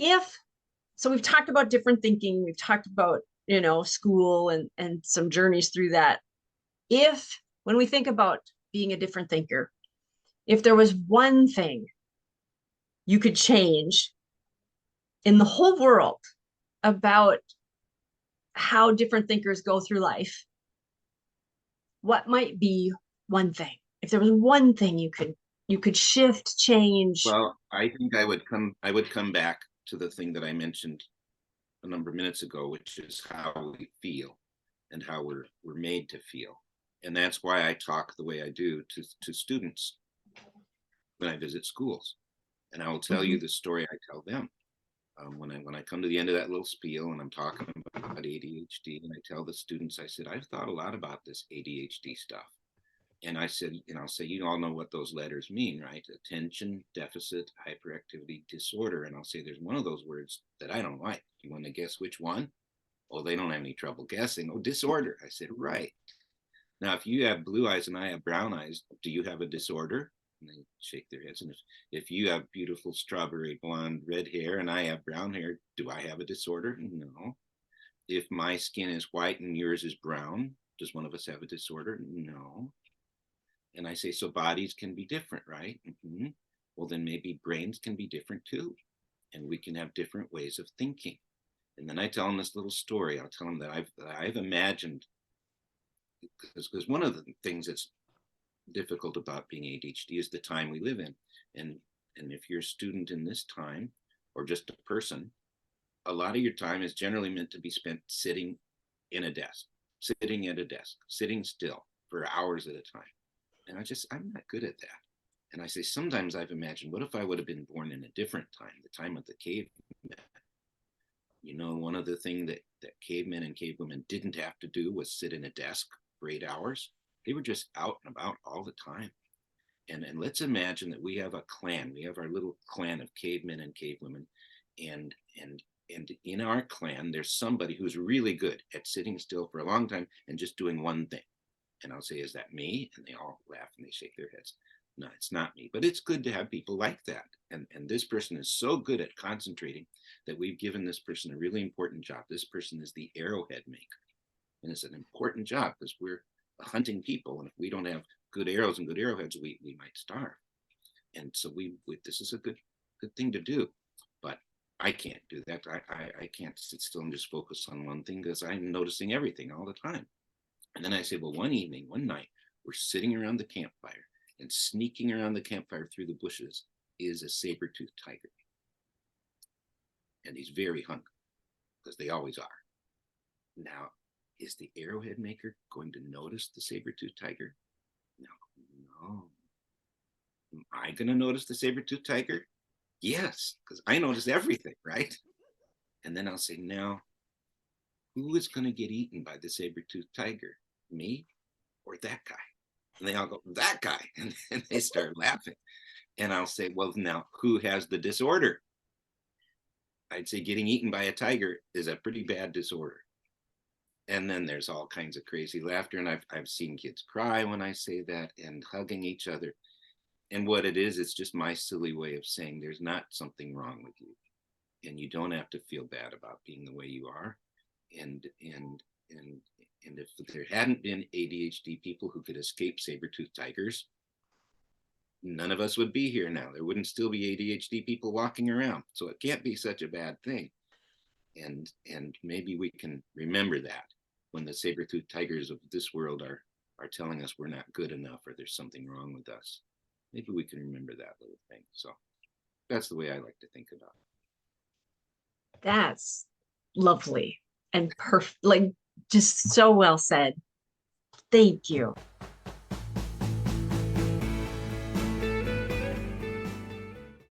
if so we've talked about different thinking, we've talked about, school and some journeys through that. If when we think about being a different thinker, if there was one thing you could change in the whole world about how different thinkers go through life, what might be one thing? If there was one thing you could shift, change. Well, I think I would come back to the thing that I mentioned a number of minutes ago, which is how we feel and how we're made to feel. And that's why I talk the way I do to students when I visit schools. And I will tell Mhm. you the story I tell them. When I come to the end of that little spiel and I'm talking about ADHD, and I tell the students, I said, I've thought a lot about this ADHD stuff. And I said, I'll say, you all know what those letters mean, right? Attention deficit hyperactivity disorder. And I'll say, there's one of those words that I don't like. You want to guess which one? Oh, they don't have any trouble guessing. Oh, disorder. I said, right. Now, if you have blue eyes and I have brown eyes, do you have a disorder? And they shake their heads. And if you have beautiful strawberry blonde red hair and I have brown hair, do I have a disorder? No. If my skin is white and yours is brown, does one of us have a disorder? No. And I say, so bodies can be different, right? Mm-hmm. Well, then maybe brains can be different too. And we can have different ways of thinking. And then I tell them this little story. I'll tell them that I've imagined, because one of the things that's difficult about being ADHD is the time we live in. And if you're a student in this time, or just a person, a lot of your time is generally meant to be spent sitting in a desk, sitting at a desk, sitting still for hours at a time. And I'm not good at that. And I say, sometimes I've imagined, what if I would have been born in a different time, the time of the cavemen? One of the things that cavemen and cavewomen didn't have to do was sit in a desk for 8 hours. They were just out and about all the time. And let's imagine that we have a clan. We have our little clan of cavemen and cavewomen. And and and in our clan, there's somebody who's really good at sitting still for a long time and just doing one thing. And I'll say, is that me? And they all laugh and they shake their heads. No, it's not me. But it's good to have people like that. And this person is so good at concentrating that we've given this person a really important job. This person is the arrowhead maker. And it's an important job because we're hunting people. And if we don't have good arrows and good arrowheads, we might starve. And so this is a good thing to do. But I can't do that. I can't sit still and just focus on one thing because I'm noticing everything all the time. And then I say, well, one evening, one night, we're sitting around the campfire, and sneaking around the campfire through the bushes is a saber-toothed tiger. And he's very hungry, because they always are. Now, is the arrowhead maker going to notice the saber-toothed tiger? No, no. Am I going to notice the saber-toothed tiger? Yes, because I notice everything, right? And then I'll say, now, who is going to get eaten by the saber-toothed tiger? Me or that guy? And they all go, that guy. And they start laughing. And I'll say, well, now who has the disorder? I'd say getting eaten by a tiger is a pretty bad disorder. And then there's all kinds of crazy laughter. And I've seen kids cry when I say that, and hugging each other. And what it is, it's just my silly way of saying there's not something wrong with you. And you don't have to feel bad about being the way you are. And if there hadn't been ADHD people who could escape saber-toothed tigers, none of us would be here now. There wouldn't still be ADHD people walking around. So it can't be such a bad thing. And maybe we can remember that when the saber-toothed tigers of this world are telling us we're not good enough or there's something wrong with us. Maybe we can remember that little thing. So that's the way I like to think about That's lovely and perfect, like just so well said. Thank you.